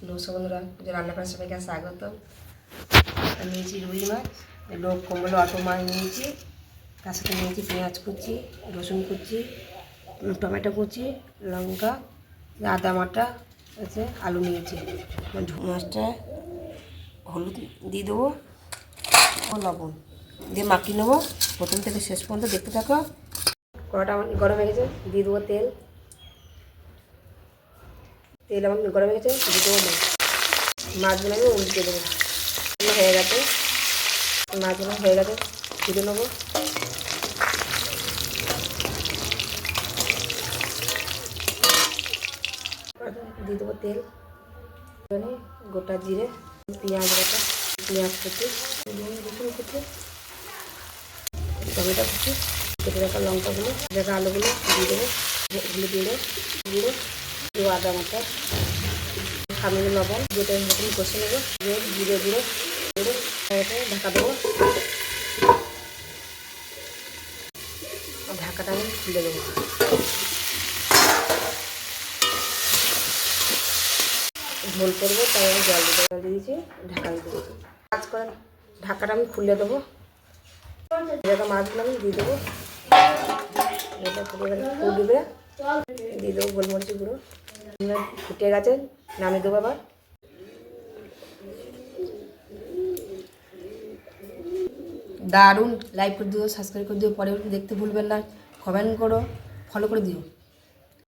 নমস্কার বন্ধুরা, রান্না করার সবাইকে স্বাগত। নিয়েছি রুই মাছ, লোক কমলো অটো মাছ নিয়েছি, তার সাথে নিয়েছি পেঁয়াজ কুচি, রসুন কুচি, টমেটো কুচি, লঙ্কা, আদা বাটা আছে, আলু নিয়েছি। মাছটা হলুদ দিয়ে দেবো ও লবণ দিয়ে মাখিয়ে নেবো প্রথম থেকে শেষ পর্যন্ত, দেখতে থাকো। কড়াটা আমার গরম হয়ে গেছে, দিয়ে দেবো তেল আমার গরম হয়ে গেছে, দিয়ে দেবো মাছগুলো আমি উল্টে দেবো। হয়ে গেছে, মাছগুলো হয়ে গেছে, তুলে নেবো। দিয়ে দেবো তেল, গোটা জিরে, পেঁয়াজ বাটা, পেঁয়াজ কুচি, রসুন কুচি, টমেটো কুচি, কেটে রাখা লঙ্কাগুলো, রাখা আলুগুলো দিয়ে দেবো, এগুলো দিয়ে দেবো, দেবো আদা বাটা, সামনে লবণ, যেটা মতন কষে নেবো, জিরে গুঁড়ো গুঁড়ো ঢাকা দেবো। ঢাকাটা আমি খুলে দেবো। ঝোল করবো তাই আমি জল দিয়ে দিয়েছি, ঢাকা দিয়ে দেবো। কাজ করে ঢাকাটা আমি খুলে দেবো। যেটা মাছগুলো আমি দিয়ে দেবো, এটা ফুটে ফুটবে, দিয়ে দেবো গোলমরিচ গুঁড়ো, ফুটে গেছে, নামিয়ে দেবো। আবার দারুণ, লাইক করে দিও, সাবস্ক্রাইব করে দিও, পরে দেখতে ভুলবেন না, কমেন্ট করো, ফলো করে দিও।